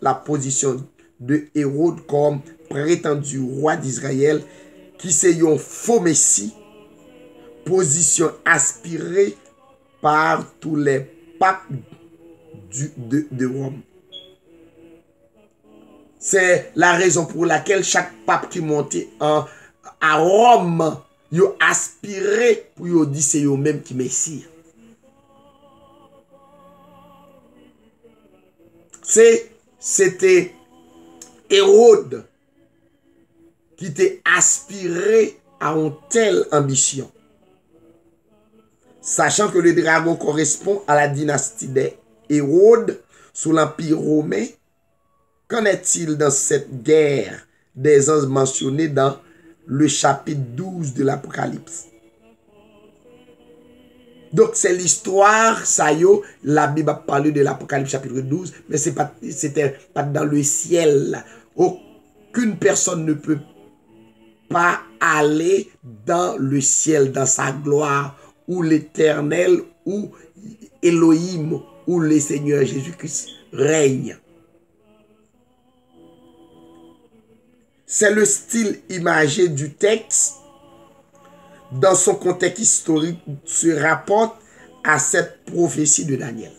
la position de Hérode comme prétendu roi d'Israël, qui c'est un faux Messie, position aspirée par tous les papes de Rome. C'est la raison pour laquelle chaque pape qui montait à Rome, il aspirait pour dire c'est eux même qui Messie. C'était Hérode qui était aspiré à une telle ambition. Sachant que le dragon correspond à la dynastie des Hérode sous l'Empire romain, qu'en est-il dans cette guerre des anges mentionnés dans le chapitre 12 de l'Apocalypse? Donc c'est l'histoire, ça y est, la Bible a parlé de l'Apocalypse chapitre 12, mais c'était pas dans le ciel. Aucune personne ne peut pas aller dans le ciel, dans sa gloire, où l'Éternel, où Elohim, où le Seigneur Jésus-Christ règne. C'est le style imagé du texte, dans son contexte historique, se rapporte à cette prophétie de Daniel.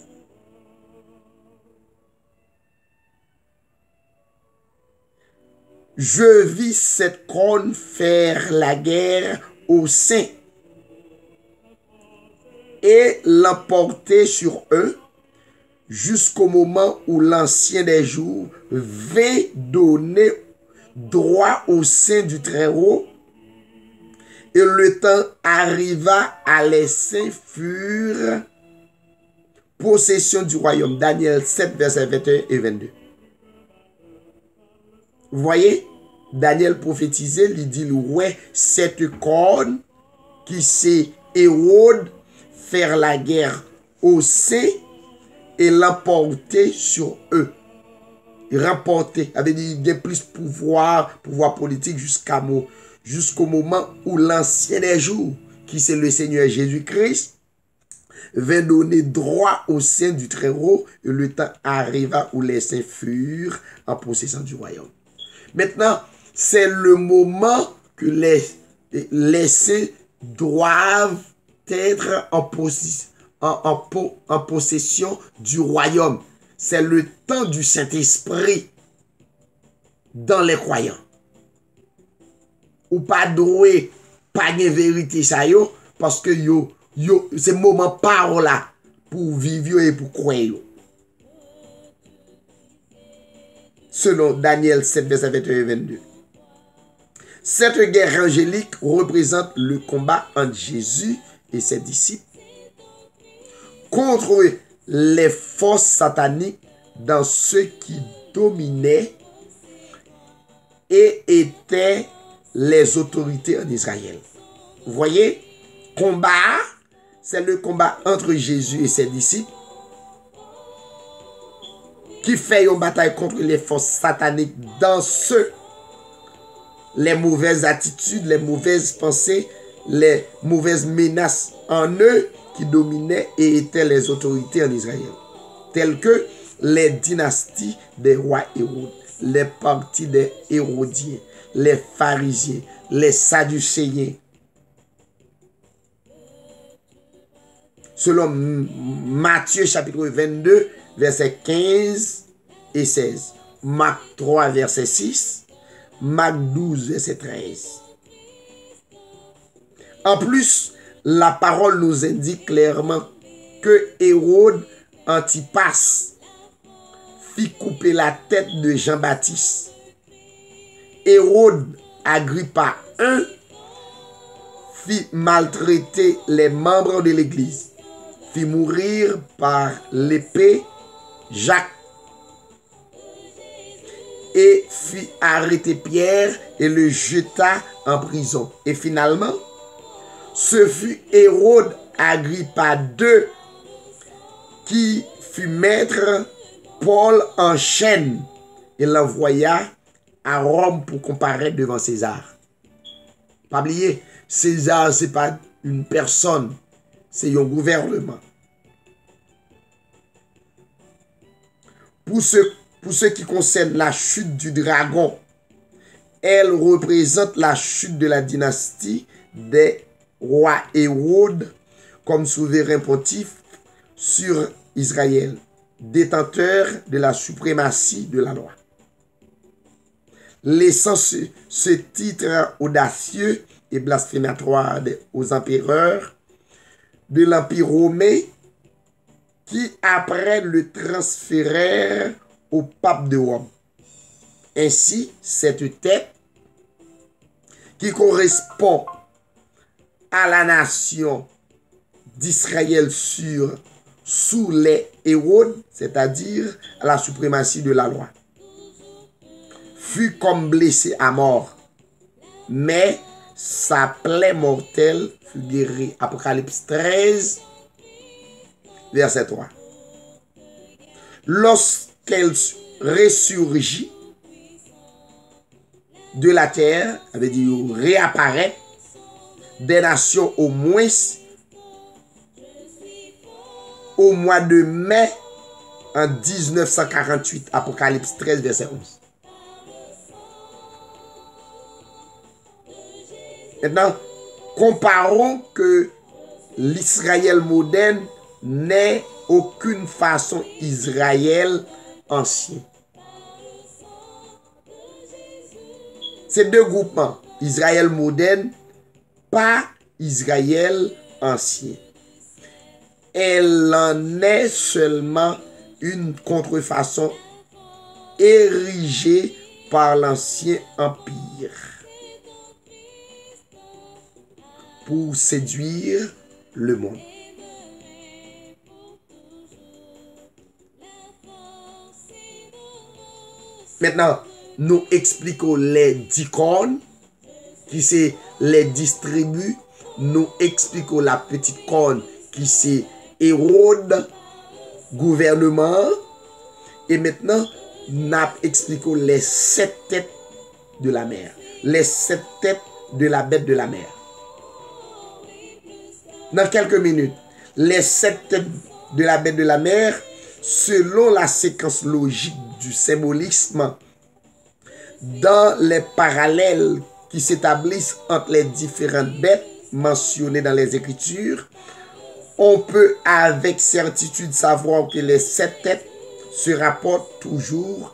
Je vis cette corne faire la guerre aux saints et l'emporter sur eux jusqu'au moment où l'Ancien des jours va donner droit au sein du Très-Haut, et le temps arriva à les saints furent possession du royaume. Daniel 7, versets 21 et 22. Vous voyez, Daniel prophétisait, il dit, ouais, cette corne qui c'est Hérode faire la guerre aux saints et l'emporter sur eux. Remporter, avait dit, il y a plus pouvoir politique jusqu'au moment où l'Ancien des jours, qui c'est le Seigneur Jésus-Christ, va donner droit au sein du Très-Haut, et le temps arriva où les saints furent en possession du royaume. Maintenant, c'est le moment que les saints doivent être en possession du royaume. C'est le temps du Saint-Esprit dans les croyants. Ou pas doué, pas de vérité ça yo, parce que c'est moment parole là pour vivre et pour croire. Selon Daniel 7, verset 21 et 22. Cette guerre angélique représente le combat entre Jésus et ses disciples contre les forces sataniques dans ceux qui dominaient et étaient les autorités en Israël. Vous voyez, combat, c'est le combat entre Jésus et ses disciples qui fait une bataille contre les forces sataniques dans ceux, les mauvaises attitudes, les mauvaises pensées, les mauvaises menaces en eux qui dominaient et étaient les autorités en Israël, telles que les dynasties des rois Hérode, les partis des Hérodiens, les pharisiens, les sadducéens. Selon Matthieu chapitre 22, versets 15 et 16, Marc 3, verset 6, Marc 12, verset 13. En plus, la parole nous indique clairement que Hérode Antipas fit couper la tête de Jean-Baptiste. Hérode Agrippa I fit maltraiter les membres de l'église, fit mourir par l'épée Jacques et fit arrêter Pierre et le jeta en prison. Et finalement, ce fut Hérode Agrippa II qui fit mettre Paul en chaîne et l'envoya à Rome pour comparaître devant César. Pas oublier, César, ce n'est pas une personne, c'est un gouvernement. Pour ce qui concerne la chute du dragon, elle représente la chute de la dynastie des rois Hérode comme souverain pontife sur Israël, détenteur de la suprématie de la loi. Laissant ce titre audacieux et blasphématoire aux empereurs de l'Empire romain qui après le transférèrent au pape de Rome. Ainsi, cette tête qui correspond à la nation d'Israël sous les Hérodes, c'est-à-dire à la suprématie de la loi, fut comme blessé à mort, mais sa plaie mortelle fut guérie. Apocalypse 13, verset 3. Lorsqu'elle ressurgit de la terre, avait dit réapparaît, des nations au moins au mois de mai en 1948, Apocalypse 13, verset 11. Maintenant, comparons que l'Israël moderne n'est aucune façon Israël ancien. Ces deux groupements, Israël moderne, pas Israël ancien. Elle en est seulement une contrefaçon érigée par l'ancien empire pour séduire le monde. Maintenant, nous expliquons les 10 cornes, qui c'est les 10 tribus. Nous expliquons la petite corne, qui c'est Hérode, gouvernement. Et maintenant, nous expliquons les 7 têtes de la mer. Les 7 têtes de la bête de la mer. Dans quelques minutes, les 7 têtes de la bête de la mer, selon la séquence logique du symbolisme, dans les parallèles qui s'établissent entre les différentes bêtes mentionnées dans les Écritures, on peut avec certitude savoir que les 7 têtes se rapportent toujours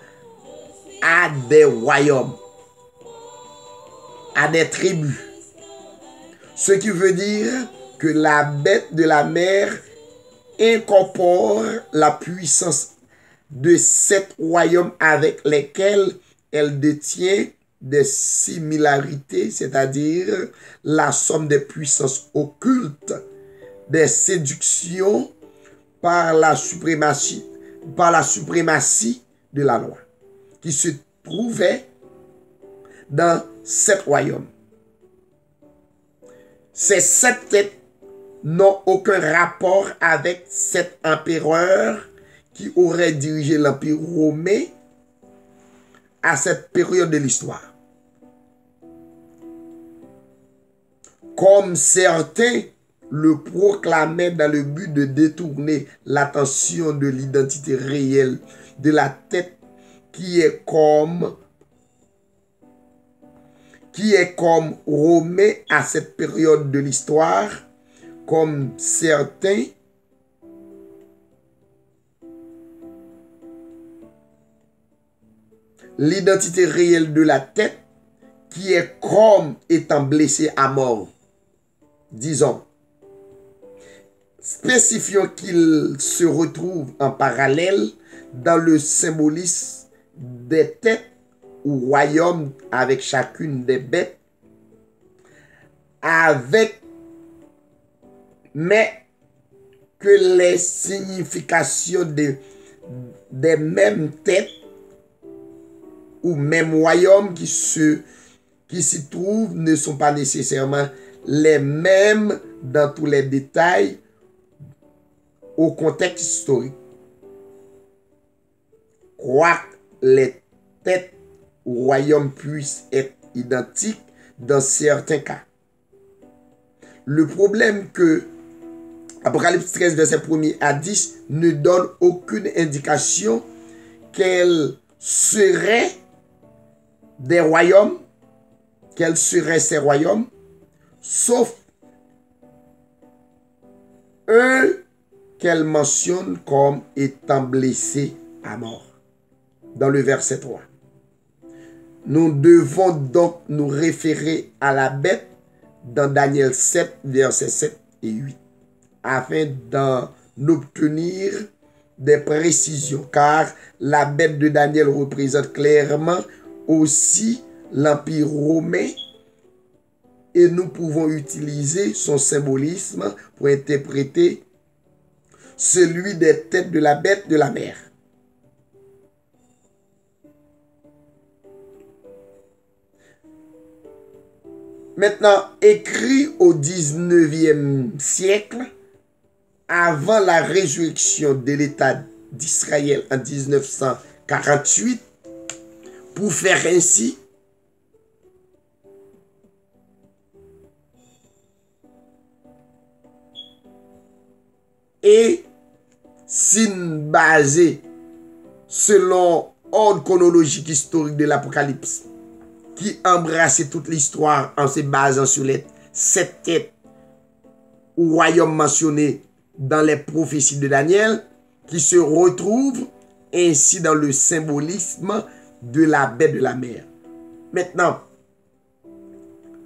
à des royaumes, à des tribus. Ce qui veut dire que la bête de la mer incorpore la puissance de 7 royaumes avec lesquels elle détient des similarités, c'est-à-dire la somme des puissances occultes, des séductions par la suprématie de la loi, qui se trouvait dans 7 royaumes. Ces 7 têtes n'ont aucun rapport avec 7 empereurs qui auraient dirigé l'Empire romain à cette période de l'histoire. Comme certains le proclamaient dans le but de détourner l'attention de l'identité réelle de la tête qui est comme romain à cette période de l'histoire, comme certains l'identité réelle de la tête qui est comme étant blessée à mort. Disons, spécifions qu'il se retrouve en parallèle dans le symbolisme des têtes ou royaumes avec chacune des bêtes, mais que les significations des mêmes têtes ou mêmes royaumes qui s'y trouvent ne sont pas nécessairement les mêmes dans tous les détails au contexte historique. quoique les têtes au royaume puissent être identiques dans certains cas. Le problème que Apocalypse 13, verset 1er à 10 ne donne aucune indication quels seraient des royaumes, quels seraient ces royaumes, sauf un qu'elle mentionne comme étant blessé à mort. Dans le verset 3. Nous devons donc nous référer à la bête dans Daniel 7, versets 7 et 8, afin d'en obtenir des précisions, car la bête de Daniel représente clairement aussi l'Empire romain et nous pouvons utiliser son symbolisme pour interpréter celui des têtes de la bête de la mer. Maintenant, écrit au 19e siècle, avant la résurrection de l'État d'Israël en 1948, pour faire ainsi, et si basé selon ordre chronologique historique de l'Apocalypse, qui embrassait toute l'histoire en se basant sur les 7 têtes ou royaumes mentionnés dans les prophéties de Daniel, qui se retrouvent ainsi dans le symbolisme de la bête de la mer. Maintenant,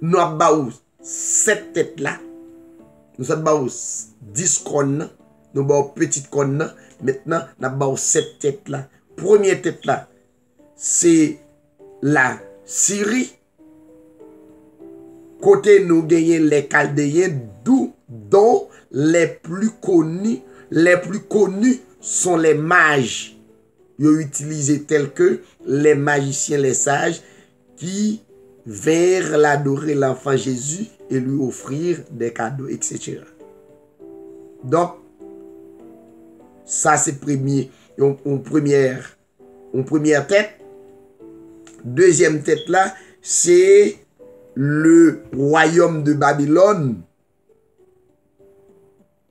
nous avons 7 têtes là, nous avons 10 cornes, nous avons petite corne, maintenant nous avons 7 têtes là. Première tête là, c'est la Syrie. Côté nous gagnons les Chaldéens, dont les plus connus sont les mages. Ils ont utilisé tels que les magiciens, les sages, qui vinrent l'adorer l'enfant Jésus et lui offrir des cadeaux, etc. Donc, ça c'est une première tête. Deuxième tête là, c'est le royaume de Babylone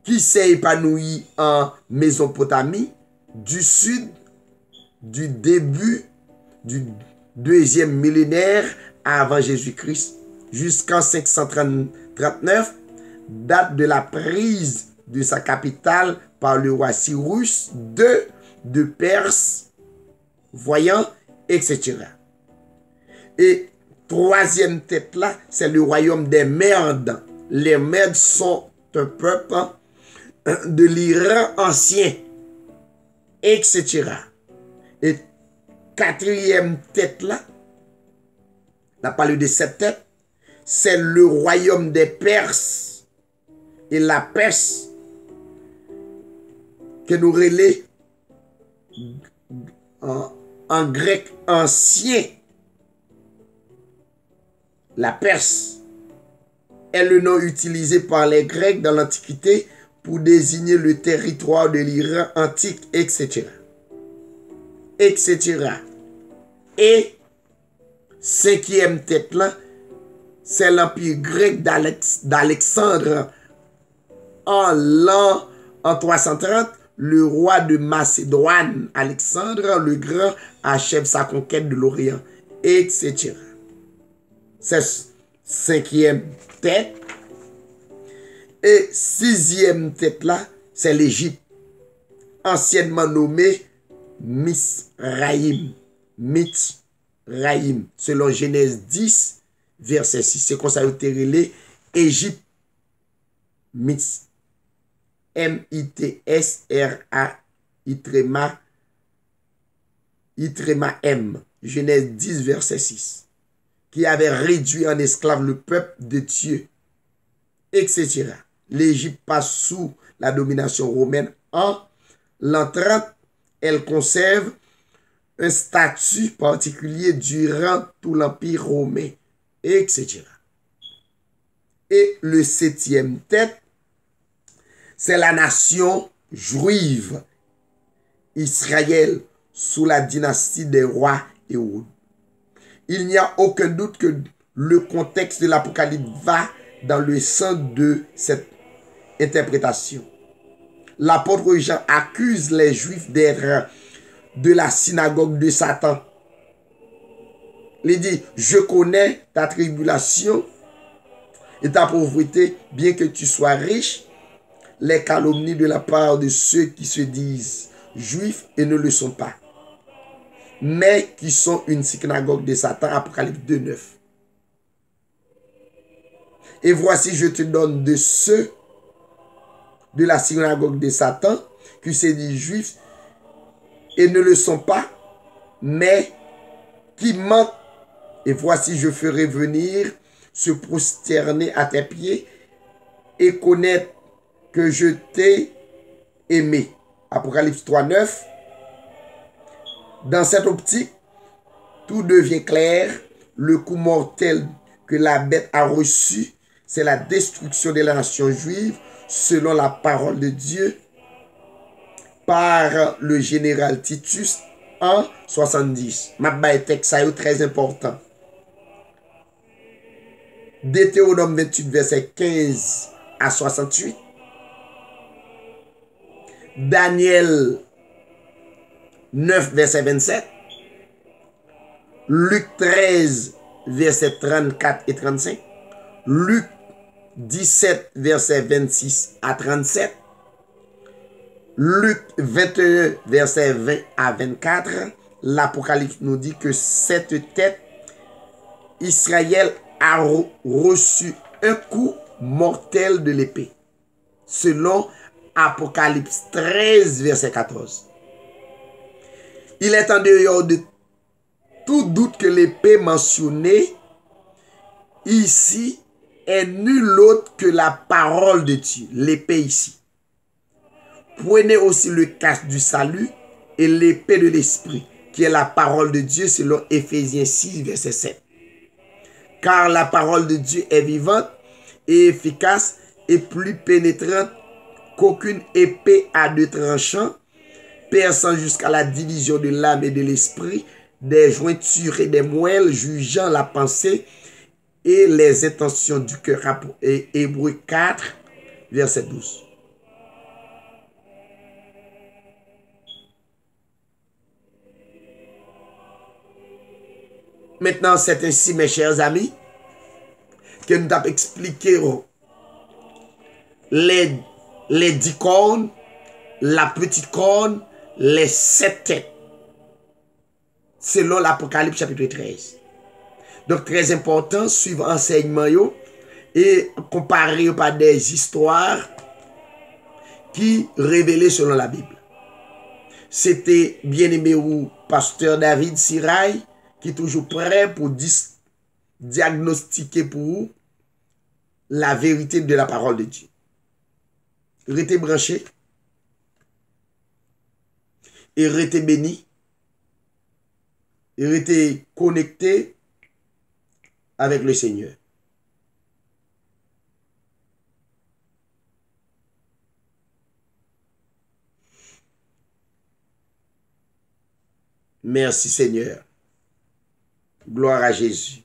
qui s'est épanoui en Mésopotamie du sud du début du deuxième millénaire avant Jésus-Christ jusqu'en 539, date de la prise de sa capitale par le roi Cyrus de Perse, voyant, etc. Et troisième tête là, c'est le royaume des Mèdes. Les Mèdes sont un peuple de l'Iran ancien, etc. Et quatrième tête là, on a parlé de cette tête, c'est le royaume des Perses. Et la Perse, que nous relais en grec ancien, la Perse est le nom utilisé par les Grecs dans l'Antiquité pour désigner le territoire de l'Iran antique, etc. etc. Et cinquième tête là, c'est l'empire grec d'Alexandre. En 330, le roi de Macédoine, Alexandre le Grand, achève sa conquête de l'Orient, etc. C'est cinquième tête. Et sixième tête là, c'est l'Égypte, anciennement nommée Misraïm. Misraïm, selon Genèse 10, verset 6. C'est comme ça que vous Égypte. M-I-T-S-R-A-I-M. Genèse 10, verset 6. Qui avait réduit en esclave le peuple de Dieu, etc. L'Égypte passe sous la domination romaine. En l'an 30, elle conserve un statut particulier durant tout l'Empire romain, etc. Et le septième tête, c'est la nation juive, Israël, sous la dynastie des rois Hérode. Il n'y a aucun doute que le contexte de l'Apocalypse va dans le sens de cette interprétation. L'apôtre Jean accuse les Juifs d'être de la synagogue de Satan. Il dit, je connais ta tribulation et ta pauvreté, bien que tu sois riche, les calomnies de la part de ceux qui se disent juifs et ne le sont pas, mais qui sont une synagogue de Satan. Apocalypse 2:9. Et voici, je te donne de ceux de la synagogue de Satan qui se disent juifs et ne le sont pas, mais qui mentent. Et voici, je ferai venir se prosterner à tes pieds et connaître que je t'ai aimé. Apocalypse 3:9. Dans cette optique, tout devient clair. Le coup mortel que la bête a reçu, c'est la destruction de la nation juive selon la parole de Dieu par le général Titus en 70. Ma baie texte est très important. Deutéronome 28, verset 15 à 68. Daniel 9, verset 27. Luc 13, verset 34 et 35. Luc 17, verset 26 à 37. Luc 21, verset 20 à 24. L'Apocalypse nous dit que cette tête, Israël a reçu un coup mortel de l'épée, selon Apocalypse 13, verset 14. Il est en dehors de tout doute que l'épée mentionnée ici est nulle autre que la parole de Dieu, l'épée ici. Prenez aussi le casque du salut et l'épée de l'esprit, qui est la parole de Dieu selon Éphésiens 6, verset 7. Car la parole de Dieu est vivante et efficace et plus pénétrante qu'aucune épée à deux tranchants, perçant jusqu'à la division de l'âme et de l'esprit, des jointures et des moelles, jugeant la pensée et les intentions du cœur. Hébreux 4, verset 12. Maintenant, c'est ainsi, mes chers amis, que nous avons expliqué les 10 cornes, la petite corne, les 7 têtes, selon l'Apocalypse chapitre 13. Donc, très important, suivre enseignement et comparer par des histoires qui révélaient selon la Bible. C'était bien-aimé ou pasteur David Sirail, qui est toujours prêt pour diagnostiquer pour vous la vérité de la parole de Dieu. Restez branché et restez béni et restez connecté avec le Seigneur. Merci Seigneur. Gloire à Jésus.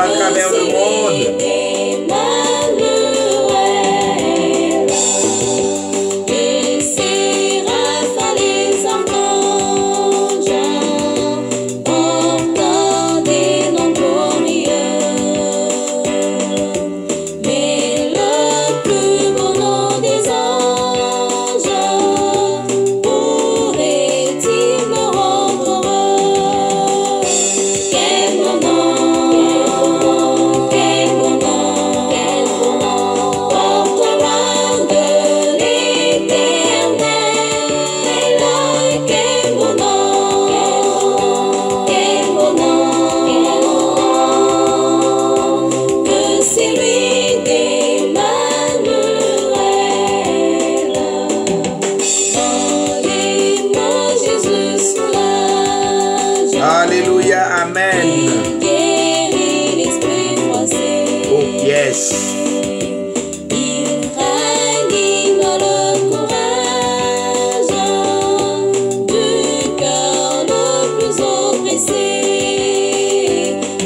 à travers le monde. Alléluia, amen. Oh yes. Il ranime le courage du cœur le plus oppressé.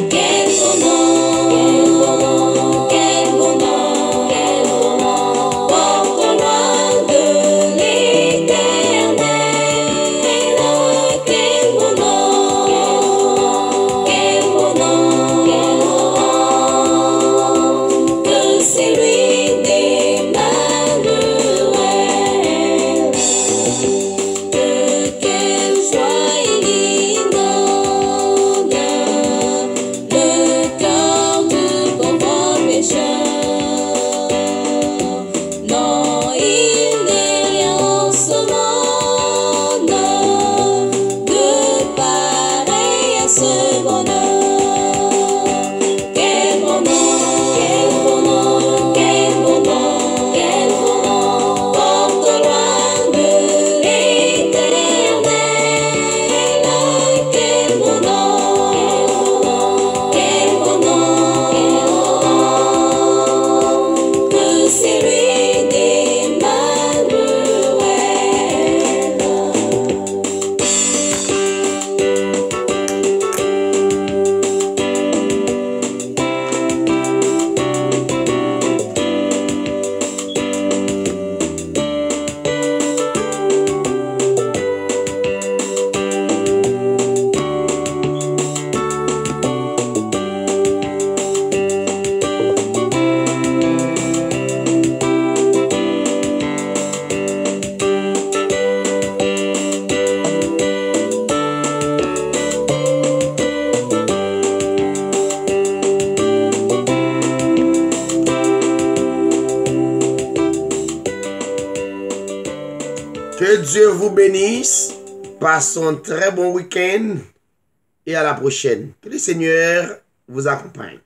Quel bonheur, quel bonheur, quel bonheur, porte loin de l'éternel. Quel bonheur, quel bonheur, que c'est lui d'Emmanuel. Que quelle joie il inonde le cœur du pauvre pécheur. Non, il n'est rien en ce monde de pareil à ce bonheur. Quel bonheur, quel bonheur, quel bonheur, quel bonheur, porte loin de l'éternel. Quel bonheur, quel bonheur, que c'est lui Que Dieu vous bénisse. Passons un très bon week-end et à la prochaine. Que le Seigneur vous accompagne.